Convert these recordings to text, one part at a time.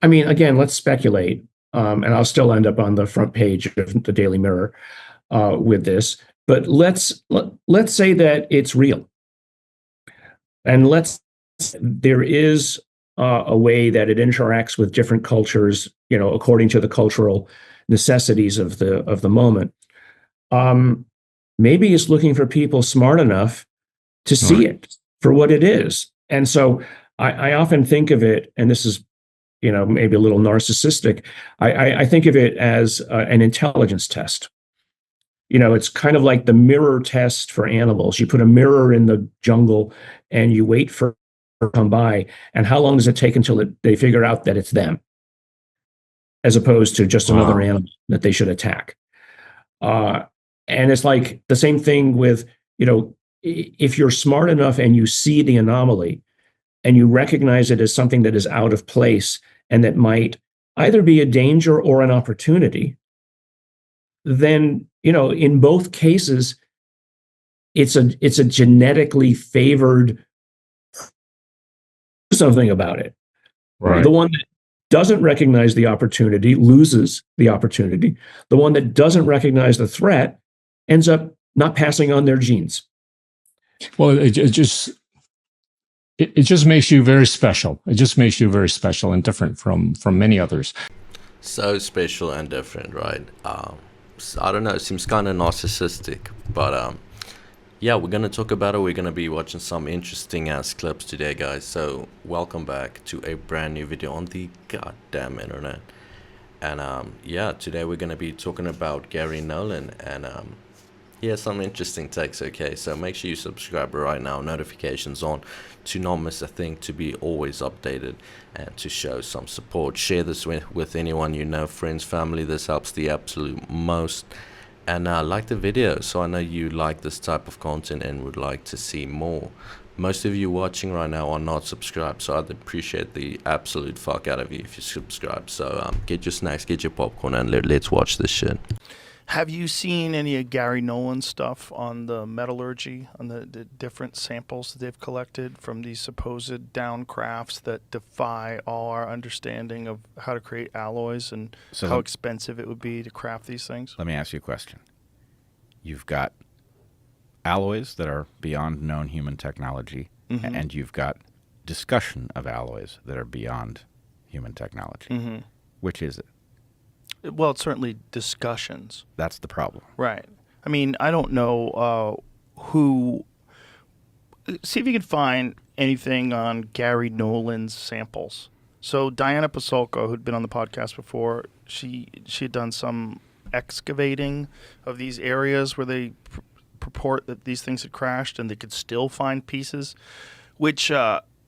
I mean, again, let's speculate, and I'll still end up on the front page of the Daily Mirror with this. But let's say that it's real, and there is a way that it interacts with different cultures, according to the cultural necessities of the moment. Maybe it's looking for people smart enough to see it for what it is. And so I often think of it, and this is, maybe a little narcissistic. I think of it as an intelligence test. It's kind of like the mirror test for animals. You put a mirror in the jungle and you wait for it to come by. And how long does it take until they figure out that it's them, as opposed to just another animal that they should attack? And it's like the same thing with, if you're smart enough and you see the anomaly and you recognize it as something that is out of place and that might either be a danger or an opportunity, then, in both cases, it's a genetically favored something about it. Right. The one that doesn't recognize the opportunity loses the opportunity. The one that doesn't recognize the threat ends up not passing on their genes. Well, it just makes you very special. It just makes you very special and different from many others. So special and different, right? I don't know, it seems kind of narcissistic, but yeah, we're going to talk about it. We're going to be watching some interesting ass clips today, guys. So welcome back to a brand new video on the goddamn internet. And yeah, today we're going to be talking about Garry Nolan, and he has some interesting takes, okay? So make sure you subscribe right now, notifications on, to not miss a thing, to be always updated, and to show some support. Share this with anyone you know, friends, family. This helps the absolute most. And like the video, so I know you like this type of content and would like to see more. Most of you watching right now are not subscribed, so I'd appreciate the absolute fuck out of you if you subscribe. So get your snacks, get your popcorn, and let's watch this shit. Have you seen any of Garry Nolan stuff on the metallurgy, on the different samples that they've collected from these supposed down crafts that defy all our understanding of how to create alloys and how expensive it would be to craft these things? Let me ask you a question. You've got alloys that are beyond known human technology, and you've got discussion of alloys that are beyond human technology. Which is it? Well, it's certainly discussions. That's the problem. Right. I mean, I don't know who... See if you can find anything on Garry Nolan's samples. So Diana Pasulka, who'd been on the podcast before, she had done some excavating of these areas where they purport that these things had crashed and they could still find pieces, which...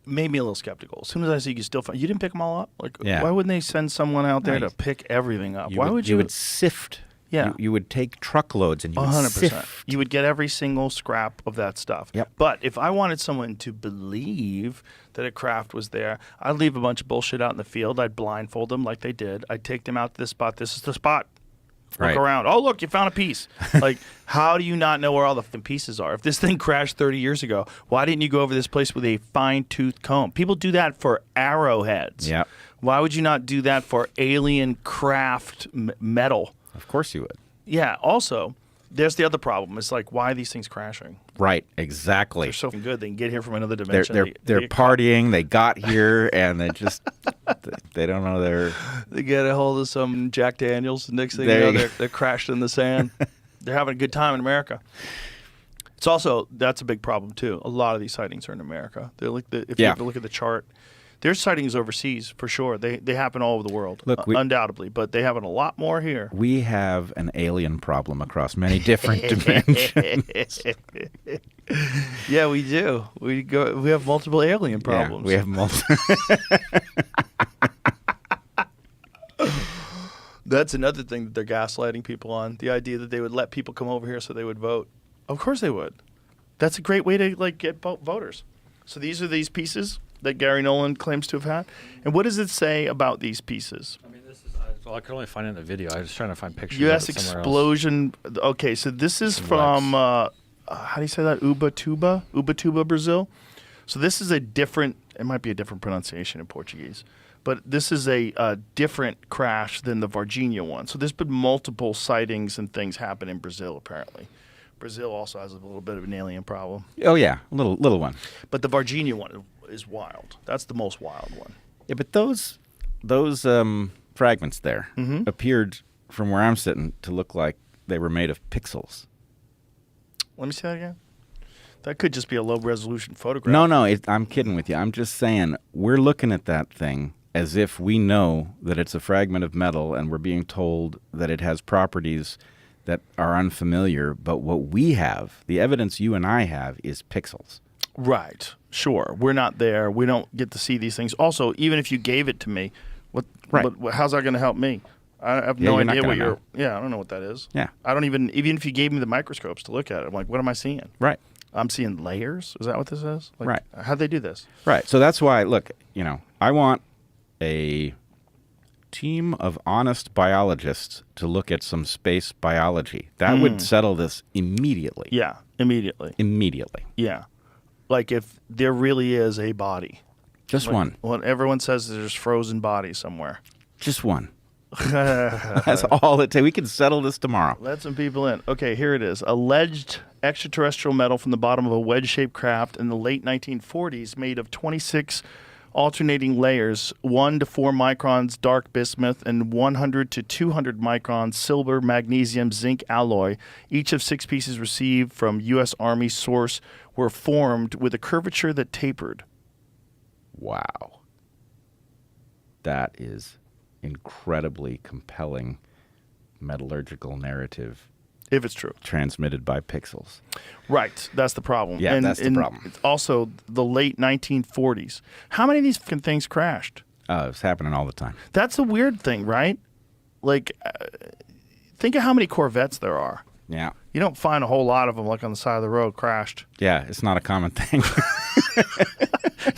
made me a little skeptical. As soon as I see you still find, you didn't pick them all up. Like, why wouldn't they send someone out there to pick everything up? Why would you? You would sift. Yeah, you would take truckloads and you would 100%. Sift. You would get every single scrap of that stuff. Yep. But if I wanted someone to believe that a craft was there, I'd leave a bunch of bullshit out in the field. I'd blindfold them like they did. I'd take them out to this spot. This is the spot. Look around. Oh, look, you found a piece. Like, how do you not know where all the pieces are? If this thing crashed 30 years ago, why didn't you go over this place with a fine-tooth comb? People do that for arrowheads. Yeah. Why would you not do that for alien craft metal? Of course you would. Yeah. Also, there's the other problem. It's like, why are these things crashing? Right. Exactly. They're so good. They can get here from another dimension. They're partying. They got here, and they just they don't know they get a hold of some Jack Daniels. The next thing you know, they're crashed in the sand. They're having a good time in America. It's also, that's a big problem too. A lot of these sightings are in America. They're like if you ever look at the chart, there's sightings overseas for sure. They happen all over the world, undoubtedly, but they happen a lot more here. We have an alien problem across many different dimensions. Yeah, we do. We have multiple alien problems. Yeah, we have multiple. That's another thing that they're gaslighting people on. The idea that they would let people come over here so they would vote. Of course they would. That's a great way to get voters. So these are these pieces that Garry Nolan claims to have had. And what does it say about these pieces? I mean, I could only find it in the video. I was trying to find pictures. U.S. of it somewhere explosion. Else. Okay, so this is from how do you say that? Ubatuba, Brazil. So this is a different. It might be a different pronunciation in Portuguese, But this is a different crash than the Varginha one. So there's been multiple sightings and things happen in Brazil, apparently. Brazil also has a little bit of an alien problem. Oh, yeah, a little one. But the Varginha one is wild. That's the most wild one. Yeah, but those fragments there appeared, from where I'm sitting, to look like they were made of pixels. Let me see that again. That could just be a low-resolution photograph. No, I'm kidding with you. I'm just saying we're looking at that thing as if we know that it's a fragment of metal and we're being told that it has properties that are unfamiliar. But what we have, the evidence you and I have, is pixels. Right. Sure. We're not there. We don't get to see these things. Also, even if you gave it to me, how's that going to help me? I have no idea what you're... Yeah, I don't know what that is. Yeah. I don't even if you gave me the microscopes to look at it, I'm like, what am I seeing? Right. I'm seeing layers? Is that what this is? Like, right. How'd they do this? Right. So that's why, look, I want a team of honest biologists to look at some space biology. That would settle this immediately. Yeah, immediately. Immediately. Yeah. Like if there really is a body. Just one. Well, everyone says there's frozen bodies somewhere. Just one. That's all it takes. We can settle this tomorrow. Let some people in. Okay, here it is. Alleged extraterrestrial metal from the bottom of a wedge-shaped craft in the late 1940s made of 26 alternating layers, 1 to 4 microns dark bismuth and 100 to 200 microns silver, magnesium, zinc alloy. Each of 6 pieces received from U.S. Army source were formed with a curvature that tapered. Wow. That is incredibly compelling metallurgical narrative. If it's true. Transmitted by pixels. Right. That's the problem. Yeah, that's the problem. It's also the late 1940s. How many of these things crashed? It's happening all the time. That's the weird thing, right? Like, think of how many Corvettes there are. Yeah. You don't find a whole lot of them like on the side of the road crashed. Yeah, it's not a common thing.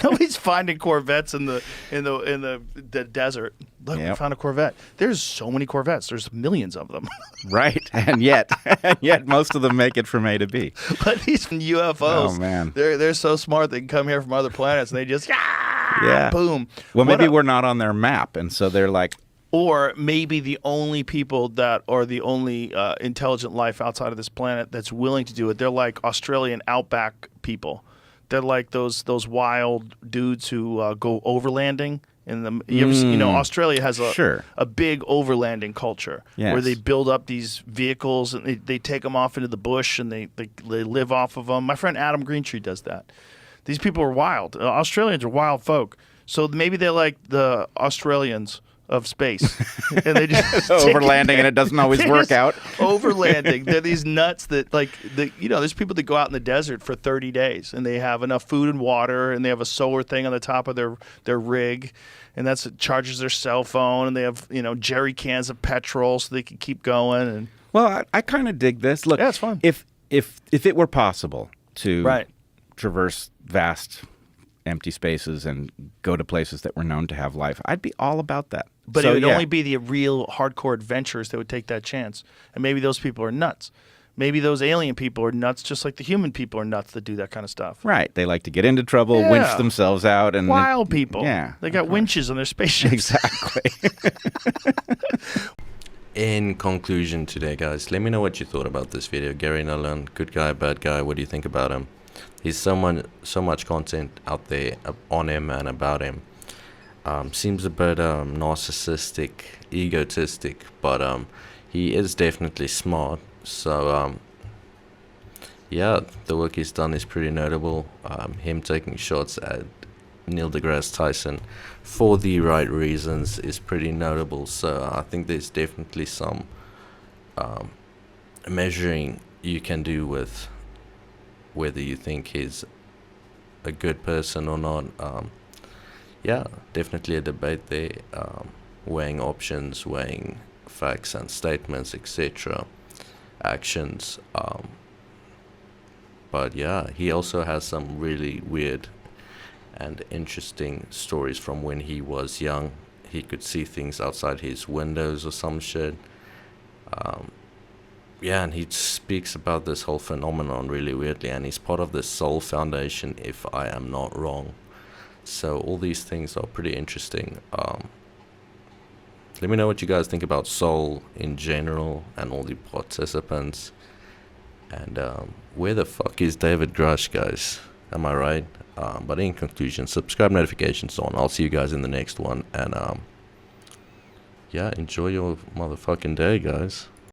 Nobody's finding Corvettes in the desert. Look, we found a Corvette. There's so many Corvettes. There's millions of them. Right, and yet most of them make it from A to B. But these UFOs, oh man, they're so smart they can come here from other planets and they just boom. Well, maybe we're not on their map, and so they're like. Or maybe the only people that are the only intelligent life outside of this planet that's willing to do it. They're like Australian outback people. They're like those wild dudes who go overlanding. Australia has a big overlanding culture where they build up these vehicles and they take them off into the bush and they live off of them. My friend Adam Greentree does that. These people are wild. Australians are wild folk. So maybe they're like the Australians of space, and they just overlanding, and it doesn't always work out. Overlanding, they're these nuts that there's people that go out in the desert for 30 days, and they have enough food and water, and they have a solar thing on the top of their rig, and that charges their cell phone, and they have jerry cans of petrol so they can keep going. And well, I kind of dig this. Look, yeah, it's fun. If it were possible to traverse vast empty spaces and go to places that were known to have life, I'd be all about that. But it would only be the real hardcore adventurers that would take that chance. And maybe those people are nuts. Maybe those alien people are nuts just like the human people are nuts that do that kind of stuff. Right. They like to get into trouble, winch themselves out. And wild people. Yeah. They got winches on their spaceships. Exactly. In conclusion today, guys, let me know what you thought about this video. Garry Nolan, good guy, bad guy, what do you think about him? He's so much content out there on him and about him. Seems a bit narcissistic, egotistic, but he is definitely smart. So the work he's done is pretty notable. Him taking shots at Neil deGrasse Tyson for the right reasons is pretty notable. So I think there's definitely some measuring you can do with whether you think he's a good person or not. Definitely a debate there, weighing options, weighing facts and statements, etc., actions. But he also has some really weird and interesting stories from when he was young. He could see things outside his windows or some shit. And he speaks about this whole phenomenon really weirdly, and he's part of the Soul Foundation, if I am not wrong. So all these things are pretty interesting. Let me know what you guys think about soul in general and all the participants. And where the fuck is David Grush, guys? Am I right? But in conclusion, subscribe, notifications on. I'll see you guys in the next one. And yeah, enjoy your motherfucking day, guys.